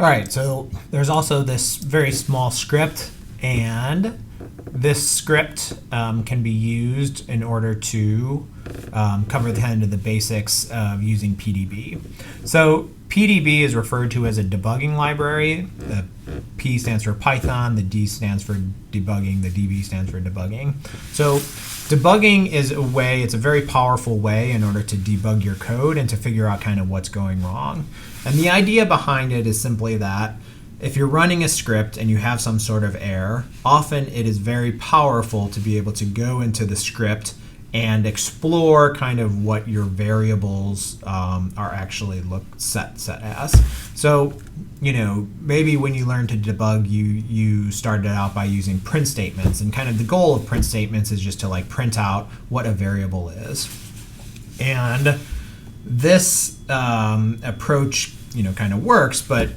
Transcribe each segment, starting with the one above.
All right, so there's also this very small script, and this script can be used in order to cover the end of the basics of using PDB. So PDB is referred to as a debugging library. The P stands for Python, the D stands for debugging, the DB stands for debugging. So debugging is a way, it's a very powerful way in order to debug your code and to figure out kind of what's going wrong. And the idea behind it is simply that if you're running a script and you have some sort of error, often it is very powerful to be able to go into the script and explore kind of what your variables are actually set as. So, you know, maybe when you learn to debug, you started out by using print statements, and kind of the goal of print statements is just to like print out what a variable is. And this approach, you know, kind of works, but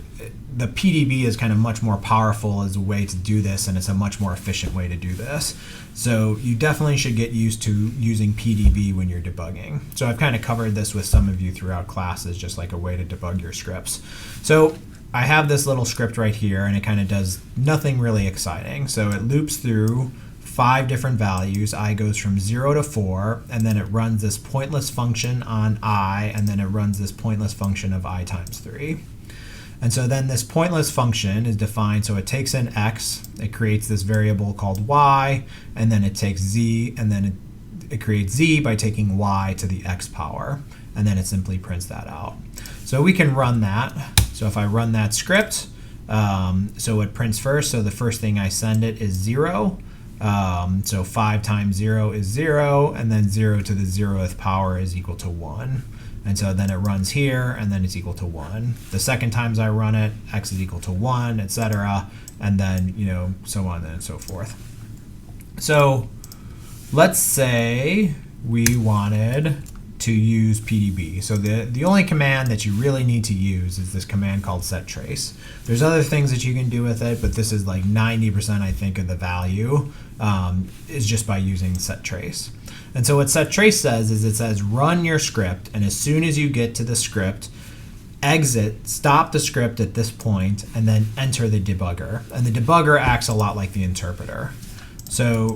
the PDB is kind of much more powerful as a way to do this, and it's a much more efficient way to do this. So you definitely should get used to using PDB when you're debugging. So I've kind of covered this with some of you throughout classes, just like a way to debug your scripts. So I have this little script right here, and it kind of does nothing really exciting. So it loops through 5 different values. I goes from 0 to 4, and then it runs this pointless function on I, and then it runs this pointless function of I times 3. And so then this pointless function is defined, so it takes in x, it creates this variable called y, and then it takes z, and then it creates z by taking y to the x power, and then it simply prints that out. So we can run that. So if I run that script, so it prints first, so the first thing I send it is 0. So 5 times 0 is 0, and then 0 to the 0th power is equal to 1. And so then it runs here, and then it's equal to 1. The second times I run it, x is equal to 1, etc. And then, you know, so on and so forth. So let's say we wanted to use PDB. So the only command that you really need to use is this command called setTrace. There's other things that you can do with it, but this is like 90% I think of the value is just by using setTrace. And so what setTrace says is it says run your script, and as soon as you get to the script, stop the script at this point, and then enter the debugger. And the debugger acts a lot like the interpreter. So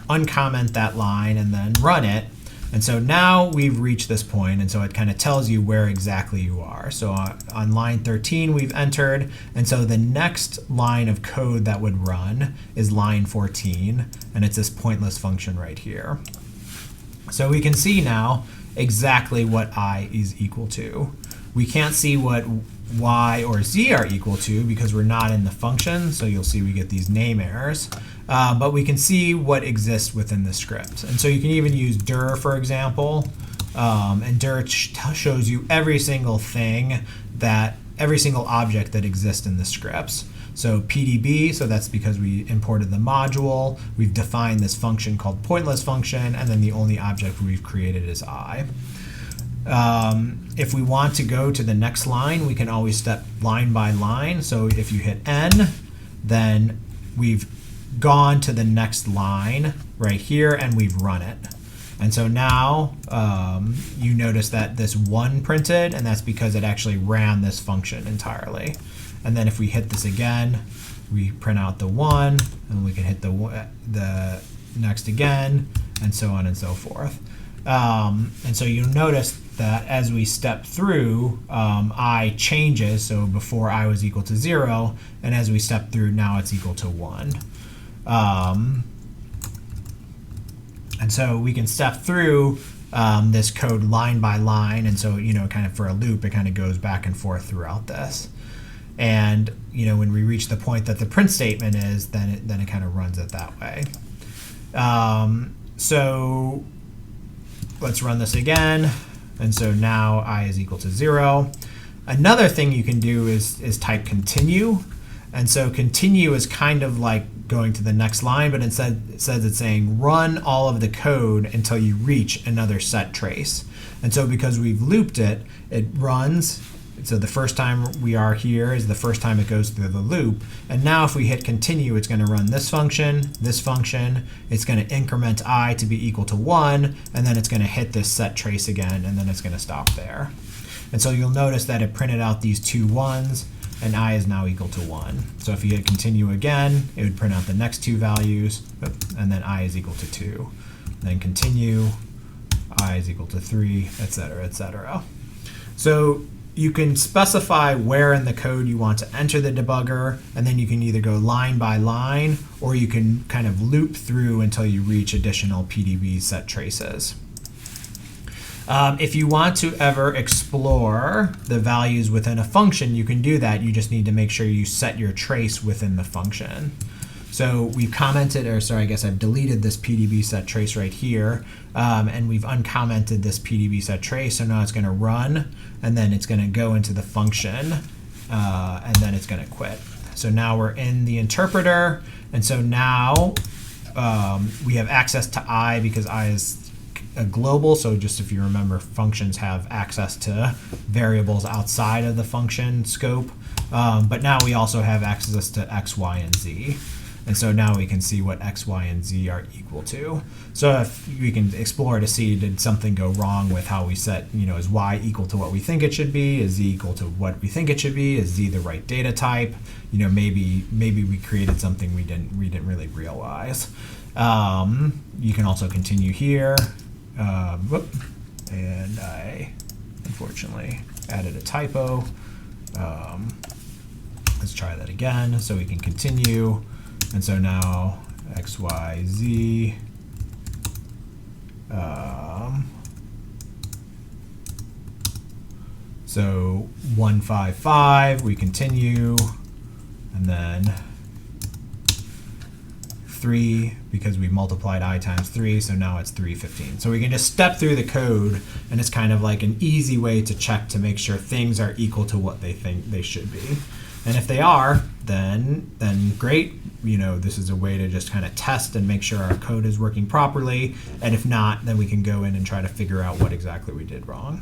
uncomment that line and then run it. And so now we've reached this point, and so it kind of tells you where exactly you are. So on line 13 we've entered, and so the next line of code that would run is line 14, and it's this pointless function right here. So we can see now exactly what I is equal to. We can't see what y or z are equal to because we're not in the function, so you'll see we get these name errors. But we can see what exists within the script. And so you can even use dir, for example, and dir shows you every single object that exists in the scripts. So PDB, so that's because we imported the module. We've defined this function called pointless function, and then the only object we've created is I. If we want to go to the next line, we can always step line by line. So if you hit N, then we've gone to the next line right here, and we've run it. And so now you notice that this 1 printed, and that's because it actually ran this function entirely. And then if we hit this again, we print out the 1, and we can hit the next again, and so on and so forth. And so you'll notice that as we step through, I changes. So before I was equal to 0, and as we step through, now it's equal to 1. And so we can step through this code line by line, and so, you know, kind of for a loop, it kind of goes back and forth throughout this. And, you know, when we reach the point that the print statement is, then it kind of runs it that way. So let's run this again. And so now I is equal to 0. Another thing you can do is type continue. And so continue is kind of like going to the next line, but instead it says it's saying run all of the code until you reach another setTrace. And so because we've looped it, it runs. So the first time we are here is the first time it goes through the loop. And now if we hit continue, it's going to run this function, it's going to increment I to be equal to 1, and then it's going to hit this setTrace again, and then it's going to stop there. And so you'll notice that it printed out these 2 1s, and I is now equal to 1. So if you hit continue again, it would print out the next two values, and then I is equal to 2. Then continue, I is equal to 3, etc., etc. So you can specify where in the code you want to enter the debugger, and then you can either go line by line, or you can kind of loop through until you reach additional PDB set traces. If you want to ever explore the values within a function, you can do that. You just need to make sure you set your trace within the function. So we've commented, or sorry, I guess I've deleted this PDB set trace right here, and we've uncommented this PDB set trace. So now it's going to run, and then it's going to go into the function, and then it's going to quit. So now we're in the interpreter, and so now we have access to I because I is a global. So just if you remember, functions have access to variables outside of the function scope, but now we also have access to X, Y, and Z. And so now we can see what X, Y, and Z are equal to. So if we can explore to see, did something go wrong with how we set, is Y equal to what we think it should be? Is Z equal to what we think it should be? Is Z the right data type? Maybe we created something we didn't really realize. You can also continue here. And I unfortunately added a typo. Let's try that again so we can continue. And so now X, Y, Z. So 155, we continue, and then 3 because we multiplied I times 3, so now it's 315. So we can just step through the code, and it's kind of like an easy way to check to make sure things are equal to what they think they should be. And if they are, then great. This is a way to just kind of test and make sure our code is working properly. And if not, then we can go in and try to figure out what exactly we did wrong.